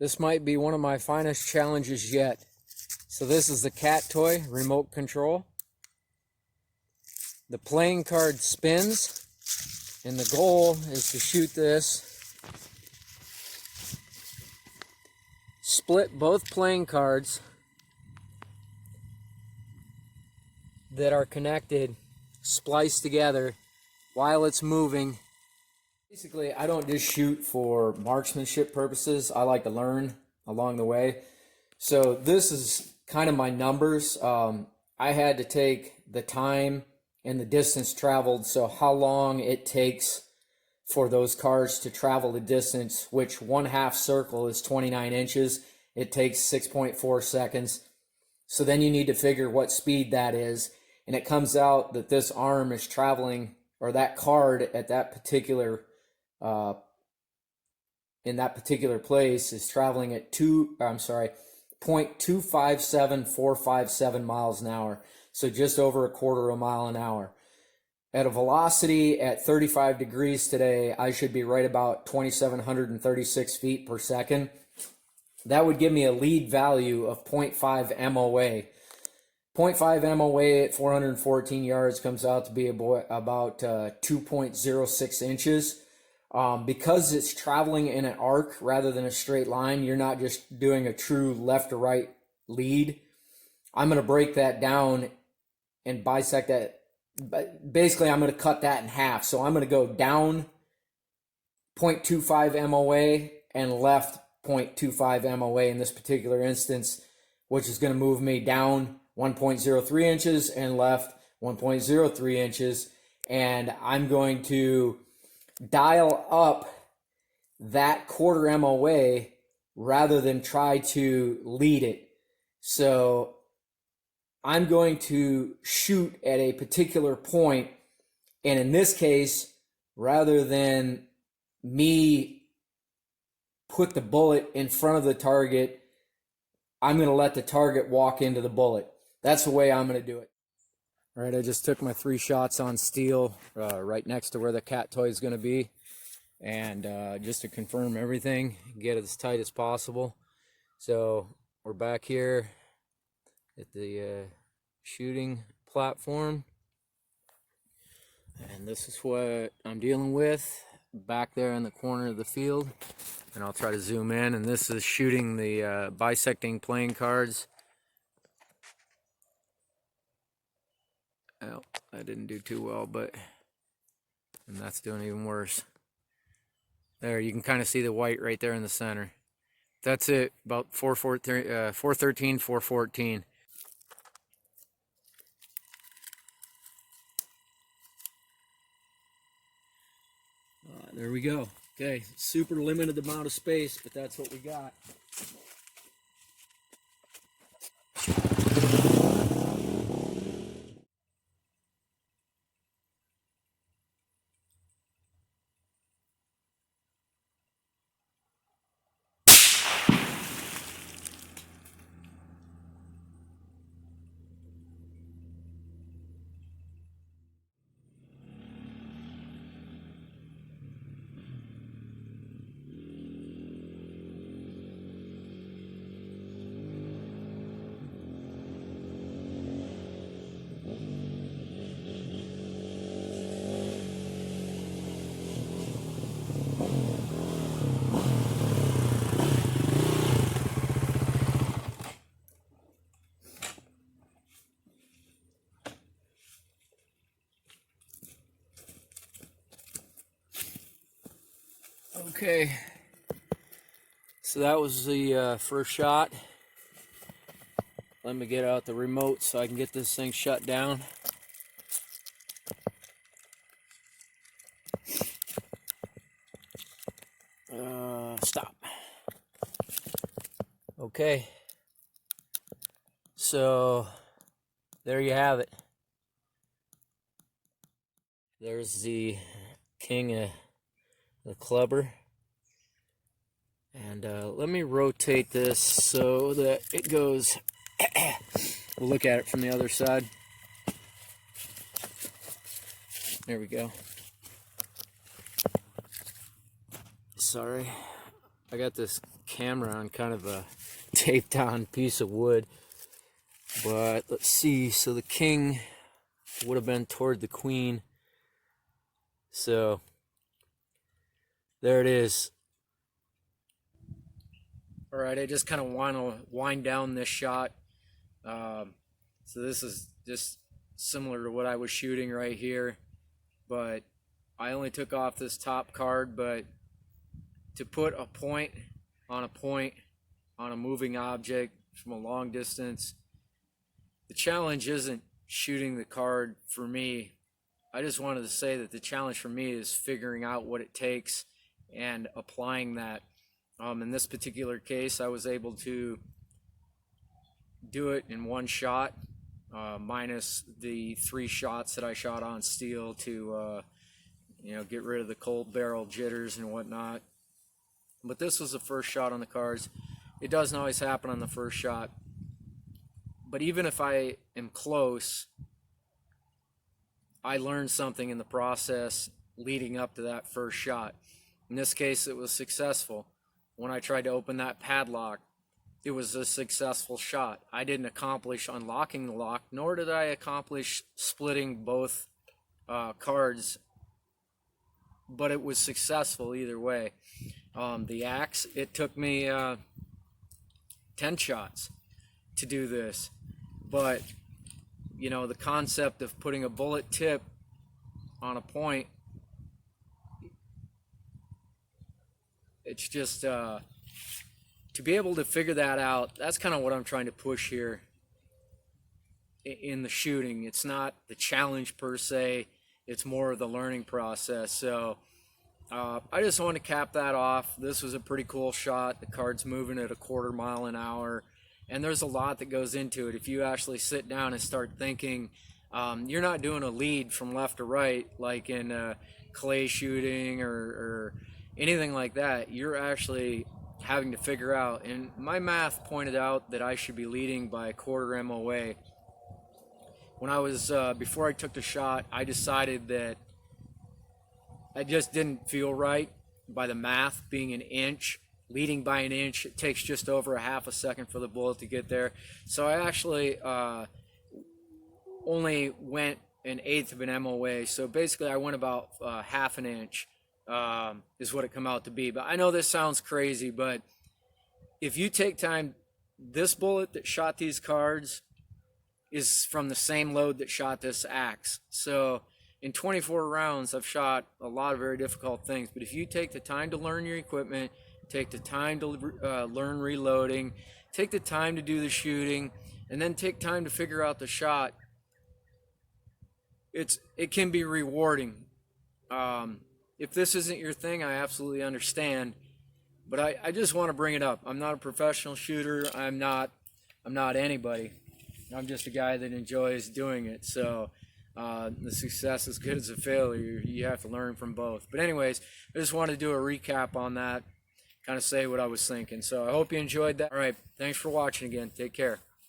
This might be one of my finest challenges yet. So this is the Cat Toy remote control. The playing card spins, and the goal is to shoot this, split both playing cards that are connected, spliced together while it's moving. Basically, I don't just shoot for marksmanship purposes. I like to learn along the way. So this is kind of my numbers. I had to take the time and the distance traveled, so how long it takes for those cards to travel the distance, which 1/2 circle is 29 inches. It takes 6.4 seconds. So then you need to figure what speed that is. And it comes out that this arm is traveling, or that card at that particular in that particular place is traveling at 0.257457 miles an hour. So just over 1/4 mile an hour. At a velocity at 35 degrees today, I should be right about 2,736 feet per second. That would give me a lead value of 0.5 MOA. 0.5 MOA at 414 yards comes out to be about 2.06 inches. Because it's traveling in an arc rather than a straight line, you're not just doing a true left to right lead. I'm going to break that down and bisect that. Basically, I'm going to cut that in half. So I'm going to go down 0.25 MOA and left 0.25 MOA in this particular instance, which is going to move me down 1.03 inches and left 1.03 inches. And I'm going to dial up that 1/4 MOA rather than try to lead it. So I'm going to shoot at a particular point, and in this case, rather than me put the bullet in front of the target, I'm going to let the target walk into the bullet. That's the way I'm going to do it. All right, I just took my 3 shots on steel right next to where the Cat Toy is going to be, and just to confirm everything, get it as tight as possible. So we're back here at the shooting platform, and this is what I'm dealing with back there in the corner of the field. And I'll try to zoom in, and this is shooting the bisecting playing cards. Well, I didn't do too well, and that's doing even worse. There, you can kind of see the white right there in the center. That's it, about 413, 414. There we go. Okay, super limited amount of space, but that's what we got. Okay, so that was the first shot. Let me get out the remote so I can get this thing shut down. Stop. Okay, so there you have it. There's the king of the clubber. And let me rotate this so that it goes. We'll look at it from the other side. There we go. Sorry. I got this camera on kind of a taped on piece of wood, but let's see. So the king would have been toward the queen. So there it is. All right, I just kind of want to wind down this shot. So this is just similar to what I was shooting right here, but I only took off this top card. But to put a point on a moving object from a long distance, the challenge isn't shooting the card for me. I just wanted to say that the challenge for me is figuring out what it takes and applying that. In this particular case, I was able to do it in one shot, minus the 3 shots that I shot on steel to get rid of the cold barrel jitters and whatnot. But this was the first shot on the cards. It doesn't always happen on the first shot. But even if I am close, I learned something in the process leading up to that first shot. In this case, it was successful. When I tried to open that padlock, it was a successful shot. I didn't accomplish unlocking the lock, nor did I accomplish splitting both cards, but it was successful either way. The axe, it took me 10 shots to do this, but the concept of putting a bullet tip on a point, it's just to be able to figure that out. That's kind of what I'm trying to push here in the shooting. It's not the challenge per se, it's more of the learning process. So I just want to cap that off. This was a pretty cool shot. The card's moving at a 1/4 mile an hour, and there's a lot that goes into it. If you actually sit down and start thinking, you're not doing a lead from left to right like in clay shooting or anything like that. You're actually having to figure out, and my math pointed out that I should be leading by 1/4 MOA. When I was before I took the shot, I decided that I just didn't feel right by the math being an inch. Leading by an inch, it takes just over a 1/2 second for the bullet to get there. So I actually only went 1/8 of an MOA. So basically I went about 1/2 an inch is what it come out to be. But I know this sounds crazy, but if you take time, this bullet that shot these cards is from the same load that shot this axe. So in 24 rounds, I've shot a lot of very difficult things. But if you take the time to learn your equipment, take the time to learn reloading, take the time to do the shooting, and then take time to figure out the shot, it can be rewarding. If this isn't your thing, I absolutely understand. But I just want to bring it up. I'm not a professional shooter. I'm not anybody. I'm just a guy that enjoys doing it. So the success is good as a failure. You have to learn from both. But anyways, I just wanted to do a recap on that, kind of say what I was thinking. So I hope you enjoyed that. All right, thanks for watching again. Take care.